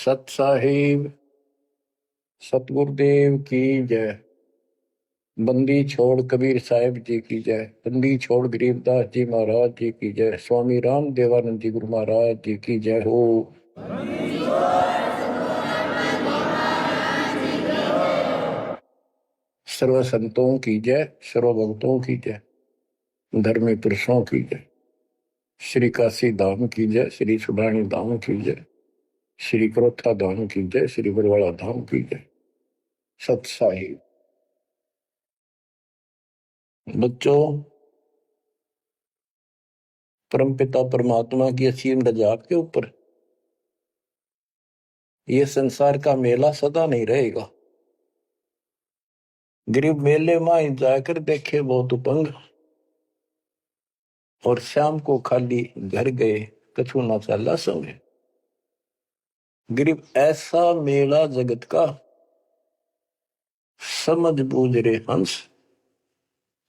सत साहिब सतगुरुदेव की जय। बंदी छोड़ कबीर साहिब जी की जय। बंदी छोड़ गरीबदास जी महाराज जी की जय। स्वामी राम देवानंद जी गुरु महाराज जी की जय हो। सर्व संतों की जय, सर्व भक्तों की जय, धर्मी पुरुषों की जय। श्री काशी धाम की जय, श्री सुडानी धाम की जय, श्री क्रोथा धाम की जय, श्री बरवाड़ा धाम की जय। सत साहिब बच्चों, परमपिता परमात्मा की असीम रजा के ऊपर ये संसार का मेला सदा नहीं रहेगा। गरीब मेले में जाकर देखे बहुत उपंग, और शाम को खाली घर गए कछु ना चला संग। गरीब ऐसा मेला जगत का, समझ बूझ रे हंस,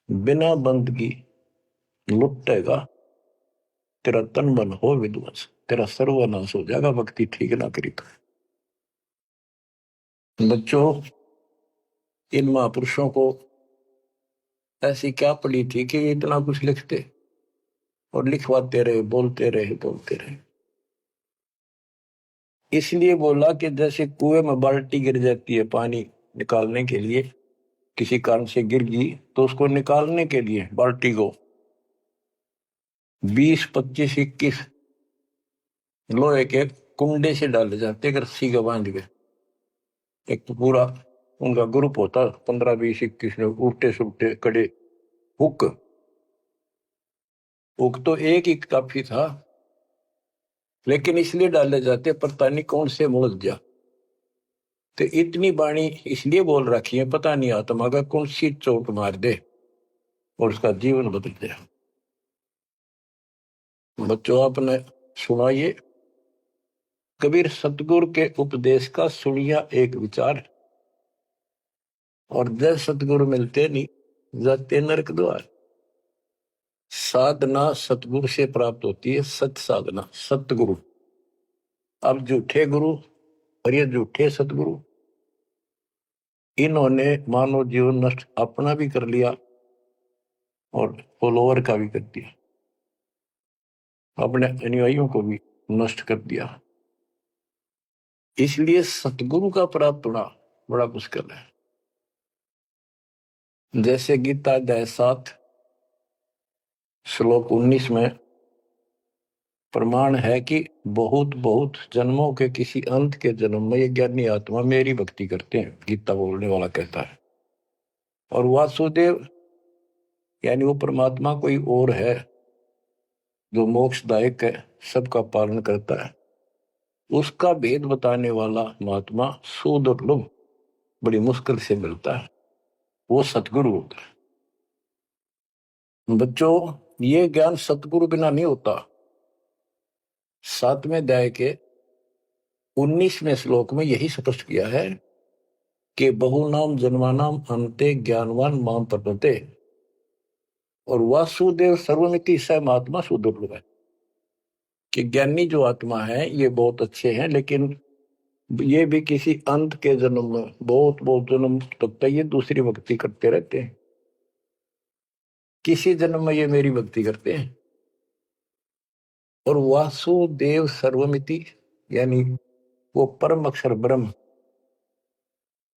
बिना बंदगी लुटेगा तेरा तन मन हो विध्वंस। तेरा सर्वनाश हो जाएगा भक्ति ठीक ना करी तो। बच्चों, इन महापुरुषों को ऐसी क्या पड़ी थी कि इतना कुछ लिखते और लिखवाते रहे, बोलते रहे। इसलिए बोला कि जैसे कुएं में बाल्टी गिर जाती है पानी निकालने के लिए, किसी कारण से गिर गई तो उसको निकालने के लिए बाल्टी को 20, 25, 21 लोहे के कुंडे से डाले जाते, रस्सी का बांध के। एक तो पूरा उनका ग्रुप होता, 15, 20, 21 लोग, उल्टे सुलटे कड़े हुक तो एक ही काफी था, लेकिन इसलिए डाले जाते पता नहीं कौन से मुल्क जा। तो इतनी बाणी इसलिए बोल रखी है, पता नहीं आत्मा का कौन सी चोट मार दे और उसका जीवन बदल जाए। बच्चों, आपने सुना ये कबीर सतगुरु के उपदेश का सुनिया एक विचार, और जब सतगुरु मिलते नहीं जाते नरक द्वार। साधना सतगुरु से प्राप्त होती है, सत साधना सतगुरु। अब झूठे गुरु और ये झूठे सतगुरु, इन्होंने मानव जीवन नष्ट अपना भी कर लिया और फॉलोअर का भी कर दिया, अपने अनुयायियों को भी नष्ट कर दिया। इसलिए सतगुरु का प्राप्त होना बड़ा मुश्किल है। जैसे गीता अध्याय 7 श्लोक 19 में प्रमाण है कि बहुत बहुत जन्मों के किसी अंत के जन्म में ये ज्ञानी आत्मा मेरी भक्ति करते हैं, गीता बोलने वाला कहता है। और वासुदेव यानी वो परमात्मा कोई और है जो मोक्षदायक है, सबका पालन करता है। उसका भेद बताने वाला महात्मा सुदुर्लभ, बड़ी मुश्किल से मिलता है, वो सतगुरु होता है। बच्चों, ये ज्ञान सतगुरु बिना नहीं होता। 7वें अध्याय के 19वें श्लोक में यही स्पष्ट किया है कि बहुनाम जन्मानाम अंते ज्ञानवान माम प्रपते, और वासुदेव सर्वमिति स महात्मा सुदुर्लभ है। कि ज्ञानी जो आत्मा है ये बहुत अच्छे हैं, लेकिन ये भी किसी अंत के जन्म में बहुत बहुत जन्म तक ये दूसरी भक्ति करते रहते हैं। किसी जन्म में ये मेरी भक्ति करते हैं। और वासुदेव सर्वमिति यानी वो परम अक्षर ब्रह्म,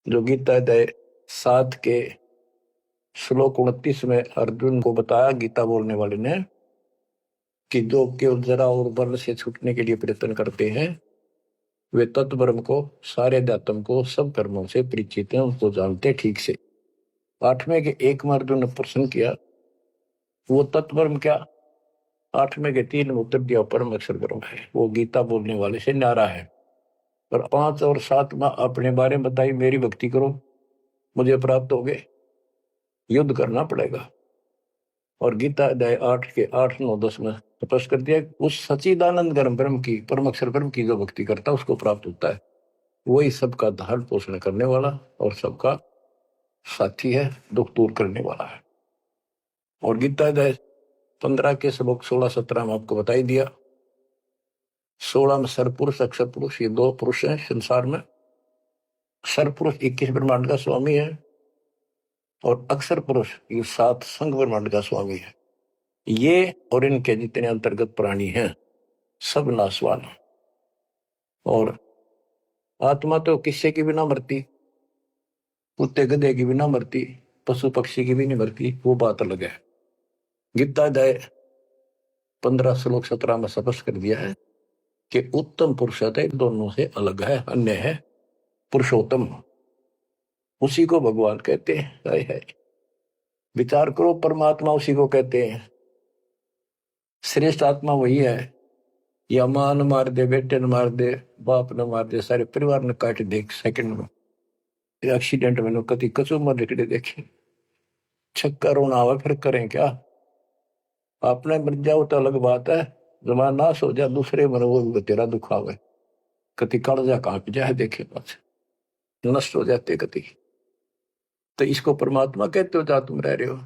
जो गीता अध्याय 7 के श्लोक 29 में अर्जुन को बताया गीता बोलने वाले ने, कि जो केवल जरा और बल से छूटने के लिए प्रयत्न करते हैं, वे तत्ब्रह्म को, सारे अध्यात्म को, सब कर्मों से परिचित हैं, उनको जानते ठीक से। 8वें के 1 में अर्जुन ने प्रश्न किया, वो तत्ब्रह्म क्या? 8वें के 3 में उत्तर दिया, परम अक्षर ब्रह्म है। वो गीता बोलने वाले से न्यारा है। और 5 और 7 में अपने बारे में बताई, मेरी भक्ति करो मुझे प्राप्त हो गए, युद्ध करना पड़ेगा। और गीता अध्याय 8 के 8, 9, 10 में स्पष्ट कर दिया, उस सच्चिदानंद ब्रह्म की, परम अक्षर ब्रह्म की जो भक्ति करता है उसको प्राप्त होता है। वही सबका धारण पोषण करने वाला और सबका साथी है, दुख दूर करने वाला है। और गीता अध्याय 15 के श्लोक 16, 17 में आपको बताई दिया, 16 में सरपुरुष अक्षर पुरुष, ये 2 पुरुष हैं संसार में। सरपुरुष 21 ब्रह्मांड का स्वामी है और अक्षर पुरुष ये 7 संघ ब्रह्मांड का स्वामी है। ये और इनके जितने अंतर्गत प्राणी हैं सब नाशवान। और आत्मा तो किसी की भी ना मरती, कुत्ते गधे की भी ना मरती, पशु पक्षी की भी नहीं मरती, वो बात अलग है। गीता अध्याय 15 श्लोक 17 में स्पष्ट कर दिया है कि उत्तम पुरुषोत्तम दोनों से अलग है, अन्य है पुरुषोत्तम। उसी को भगवान कहते हैं। हाय हाय, विचार करो, परमात्मा उसी को कहते हैं। श्रेष्ठ आत्मा वही है। या मां न मार दे, बेटे न मार दे, बाप न मार दे, सारे परिवार ने काट दे एक सेकंड में। एक्सीडेंट में कति कचू मर निकले देखे, छक्का रोना आवा, फिर करें क्या? आपने मर जाओ तो अलग बात है, जमान नाश हो जाए दूसरे मर वो भी तेरा दुख आवे, कति कालजा कांप जाए देखे पास नष्ट हो जाते कति। तो इसको परमात्मा कहते हो जहां तुम रह रहे हो।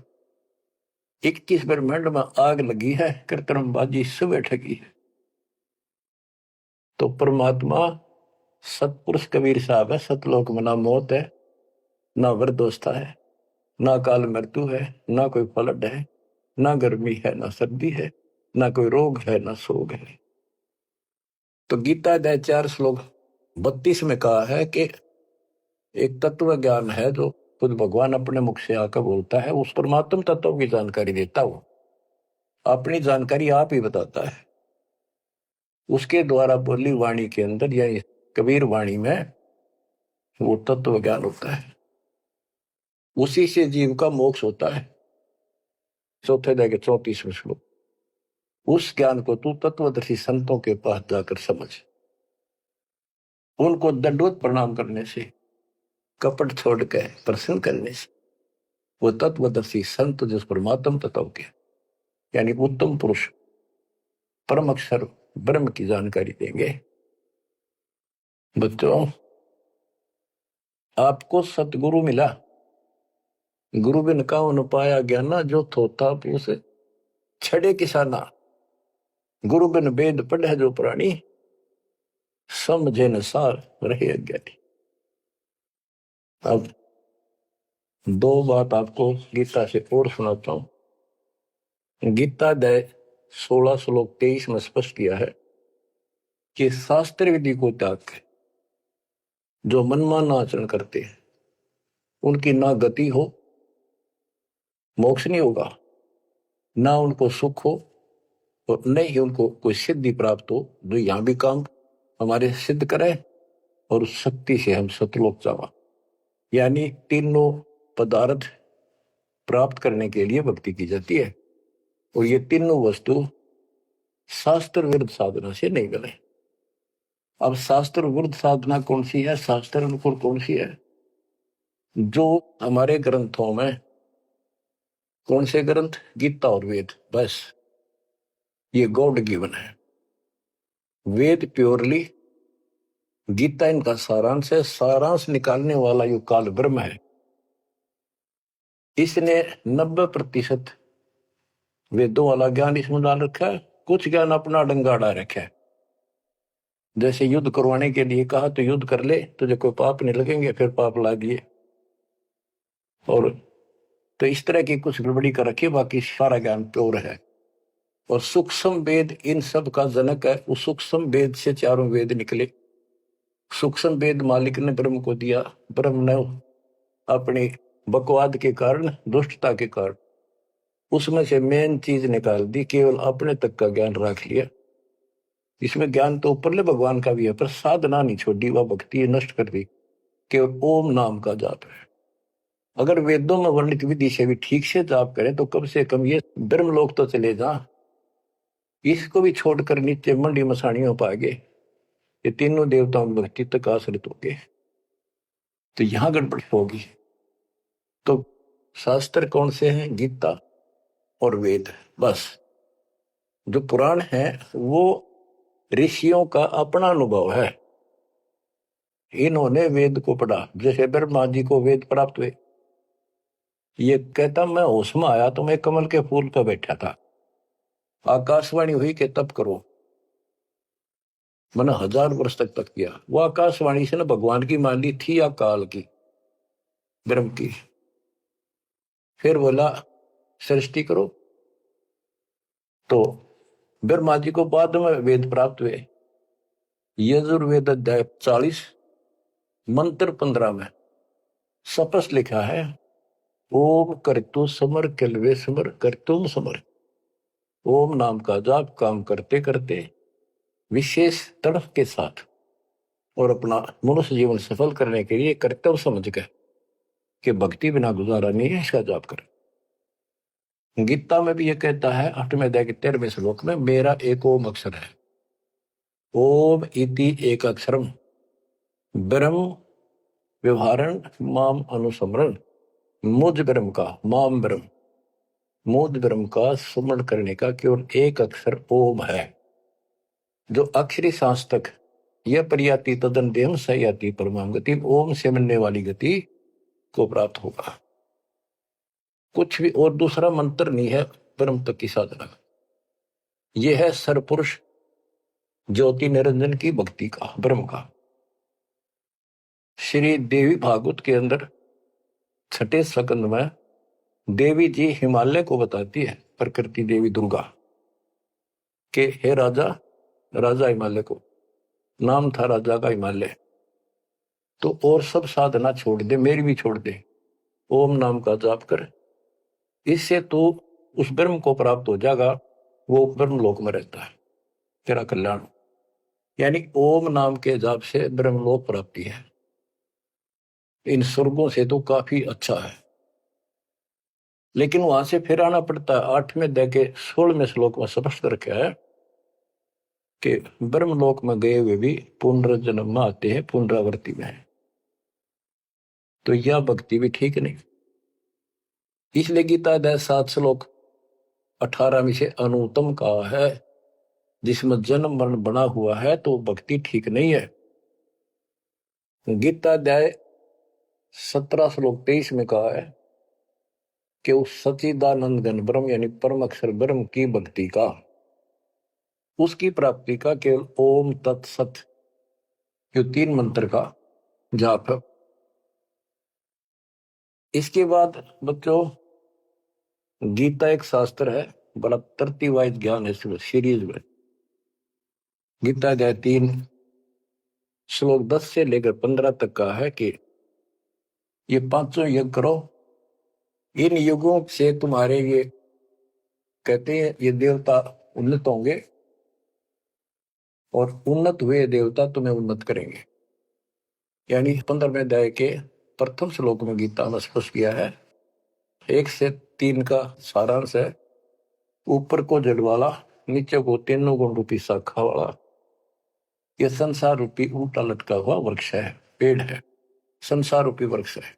21 ब्रह्मांड में आग लगी है, कृत्रिमबाजी सुबह ठगी है। तो परमात्मा सतपुरुष कबीर साहब है। सतलोक में ना मौत है, ना वृद्धोस्था है, ना काल मृत्यु है, ना कोई फ्लड है, ना गर्मी है, ना सर्दी है, ना कोई रोग है, ना शोक है। तो गीता अध्याय 4 श्लोक 32 में कहा है कि एक तत्व ज्ञान है जो खुद भगवान अपने मुख से आकर बोलता है, उस परमात्म तत्व की जानकारी देता हो, अपनी जानकारी आप ही बताता है। उसके द्वारा बोली वाणी के अंदर यानी कबीर वाणी में वो तत्व ज्ञान होता है। उसी से जीव का मोक्ष होता है। चौथे अध्याय के 34वें श्लोक। उस ज्ञान को तू तत्वदर्शी संतों के पास जाकर समझ। उनको दंडवत प्रणाम करने से, कपट छोड़ के प्रसन्न करने से वो तत्वदर्शी संत जिस परमात्म तत्व के यानी उत्तम पुरुष परम अक्षर ब्रह्म की जानकारी देंगे। बच्चों, आपको सतगुरु मिला, गुरु बिन काहू न पाया ज्ञाना, जो थोथा पूछ छड़े किसाना। गुरु बिन वेद पढ़े जो प्राणी, समझे न सार रहे अज्ञानी। अब 2 बात आपको गीता से और सुनाता हूं। गीता अध्याय 16 श्लोक 23 में स्पष्ट किया है कि शास्त्र विधि को त्याग के जो मनमाना आचरण करते हैं उनकी ना गति हो, मोक्ष नहीं होगा, ना उनको सुख हो और न ही उनको कोई सिद्धि प्राप्त हो जो यहां भी काम हमारे सिद्ध करे और उस शक्ति से हम सतलोक जावा। यानी तीनों पदार्थ प्राप्त करने के लिए भक्ति की जाती है और ये तीनों वस्तु शास्त्र विरुद्ध साधना से नहीं मिले। अब शास्त्र विरुद्ध साधना कौन सी है, शास्त्र अनुकूल कौन सी है? जो हमारे ग्रंथों में, कौन से ग्रंथ? गीता और वेद, बस ये गॉड गिवन है। वेद प्योरली, गीता इनका सारांश है। सारांश निकालने वाला यो काल ब्रह्म है। इसने 90% वेदों वाला ज्ञान इसमें डाल रखा है, कुछ ज्ञान अपना डंगाड़ा रखा है। जैसे युद्ध करवाने के लिए कहा तो युद्ध कर ले, तुझे कोई पाप नहीं लगेंगे, फिर पाप ला दिए। और तो इस तरह की कुछ गड़बड़ी कर रखी, बाकी सारा ज्ञान प्योर है। और सूक्ष्म वेद इन सब का जनक है। उस सूक्ष्म वेद से चारों वेद निकले। सूक्ष्म वेद मालिक ने ब्रह्म को दिया, ब्रह्म ने अपनी बकवाद के कारण, दुष्टता के कारण उसमें से मेन चीज निकाल दी, केवल अपने तक का ज्ञान रख लिया। इसमें ज्ञान तो ऊपरले भगवान का भी है, पर साधना नहीं छोड़ी, वह भक्ति नष्ट कर दी। केवल ओम नाम का जाप है। अगर वेदों में वर्णित विधि से भी ठीक से जाप करें तो कम से कम ये ब्रह्म लोक तो चले जा। इसको भी छोड़कर नीचे मंडी मसाणियों पाएंगे, ये तीनों देवताओं की भक्ति तक आश्रित होंगे, तो यहां गड़बड़ होगी। तो शास्त्र कौन से हैं? गीता और वेद। बस जो पुराण है वो ऋषियों का अपना अनुभव है। इन्होंने वेद को पढ़ा, जैसे ब्रह्मा जी को वेद प्राप्त हुए। ये कहता मैं होश में आया तो मैं कमल के फूल पर बैठा था, आकाशवाणी हुई कि तप करो। मैंने 1000 वर्ष तक किया। वो आकाशवाणी से ना भगवान की मान ली थी या काल की, ब्रह्म की। फिर बोला सृष्टि करो। तो ब्रह्मा जी को बाद में वेद प्राप्त हुए। यजुर्वेद अध्याय 40 मंत्र 15 में स्पष्ट लिखा है, ओम करतु समर किलवे समर करतुम समर। ओम नाम का जाप काम करते करते विशेष तड़फ के साथ और अपना मनुष्य जीवन सफल करने के लिए कर्तव्य समझ कर कि भक्ति बिना गुजारा नहीं है, इसका जाप करें। गीता में भी यह कहता है 8वें अध्याय के 13वें श्लोक में, मेरा एक ओम अक्षर है। ओम इति एक अक्षरम ब्रह्म व्यवहारण माम अनुसमरण। मुझ ब्रह्म का, माम ब्रह्म, मुझ ब्रह्म का स्मरण करने का केवल एक अक्षर ओम है। जो अक्षरी सांस तक यह प्रयाति तदन देम सयाति परमाम गति, ओम से मिलने वाली गति को प्राप्त होगा। कुछ भी और दूसरा मंत्र नहीं है ब्रह्म तक की साधना। यह है सरपुरुष ज्योति निरंजन की भक्ति का, ब्रह्म का। श्री देवी भागवत के अंदर 6ठे स्कंद में देवी जी हिमालय को बताती है, प्रकृति देवी दुर्गा के, हे राजा, राजा हिमालय को नाम था राजा का हिमालय, तो और सब साधना छोड़ दे, मेरी भी छोड़ दे, ओम नाम का जाप कर, इससे तो उस ब्रह्म को प्राप्त हो जाएगा। वो ब्रह्म लोक में रहता है, तेरा कल्याण। यानी ओम नाम के जाप से ब्रह्मलोक प्राप्ति है। इन स्वर्गों से तो काफी अच्छा है, लेकिन वहां से फिर आना पड़ता है। 8वें अध्याय के 16वें श्लोक में स्पष्ट रखा है कि ब्रह्मलोक में गए हुए भी पुनर्जन्म में आते हैं, पुनरावृत्ति में है। तो यह भक्ति भी ठीक नहीं। इसलिए गीता अध्याय 7 श्लोक 18 में से अनुत्तम कहा है, जिसमें जन्म मरण बना हुआ है तो भक्ति ठीक नहीं है। गीता अध्याय 17 श्लोक 23 में कहा है कि उस सच्चिदानंद घन ब्रह्म यानी परम अक्षर ब्रह्म की भक्ति का, उसकी प्राप्ति का केवल ओम तत्सत जो 3 मंत्र का जाप है। इसके बाद बच्चों गीता एक शास्त्र है, बड़ा तरतीवाइज ज्ञान है सीरीज में। गीता अध्याय 3 श्लोक 10 से लेकर 15 तक का है कि ये 5 यज्ञ करो, इन युगों से तुम्हारे ये कहते हैं ये देवता उन्नत होंगे और उन्नत हुए देवता तुम्हें उन्नत करेंगे। यानी 15वें अध्याय के प्रथम श्लोक में गीता में स्पष्ट किया है। 1 से 3 का सारांश है, ऊपर को जड़ वाला, नीचे को तीनों गुण रूपी शाखा वाला, यह संसार रूपी उल्टा लटका हुआ वृक्ष है, पेड़ है, संसार रूपी वृक्ष है।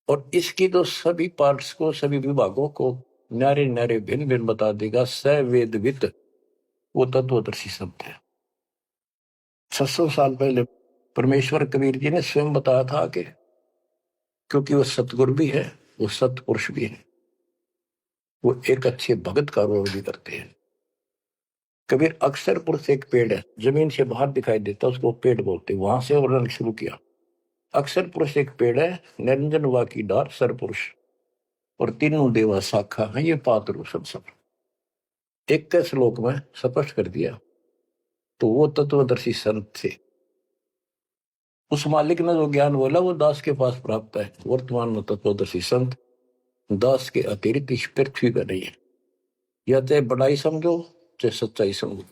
और इसकी तो सभी पार्ट्स को, सभी विभागों को न्यारे न्यारे भिन्न भिन्न बता देगा सवेदवित वो तत्वदर्शी शब्द है। 600 साल पहले परमेश्वर कबीर जी ने स्वयं बताया था कि क्योंकि वो सतगुरु भी है, वो सतपुरुष भी है, वो एक अच्छे भगत का रोल भी करते हैं। कबीर अक्षर पुरुष एक पेड़ है, जमीन से बाहर दिखाई देता, उसको पेड़ बोलते, वहां से वर्णन शुरू किया। अक्षर पुरुष एक पेड़ है, निरंजन वा की डार सरपुरुष, और तीनों देवा शाखा है, ये पात्र सब 21 श्लोक में स्पष्ट कर दिया। तो वो तत्वदर्शी संत थे। उस मालिक ने जो ज्ञान बोला वो दास के पास प्राप्त है। वर्तमान में तत्वदर्शी संत दास के अतिरिक्त इस पृथ्वी पर नहीं है। या चाहे बड़ाई समझो चाहे सच्चाई समझो।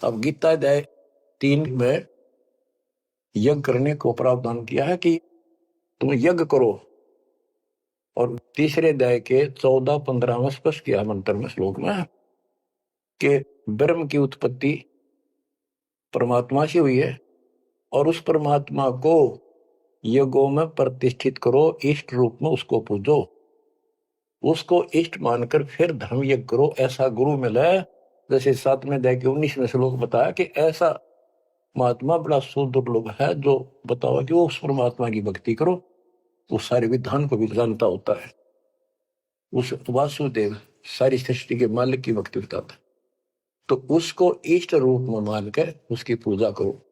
अब गीता अध्याय 3 में यज्ञ करने को प्रावधान किया है कि तुम यज्ञ करो, और तीसरे अध्याय के 14-15 में स्पष्ट किया मंत्र में, श्लोक में, कि ब्रह्म की उत्पत्ति परमात्मा से हुई है और उस परमात्मा को यज्ञों में प्रतिष्ठित करो, इष्ट रूप में उसको पूजो, उसको इष्ट मानकर फिर धर्म यज्ञ करो। ऐसा गुरु मिला है, जैसे 7वें अध्याय के 19वें श्लोक बताया कि ऐसा महात्मा बड़ा सुदुर्लभ है जो बताओ कि वो उस परमात्मा की भक्ति करो, वो सारे विधान को भी जानता होता है, उस वासुदेव सारी सृष्टि के मालिक की भक्ति बताता है। तो उसको इष्ट रूप में मान कर उसकी पूजा करो।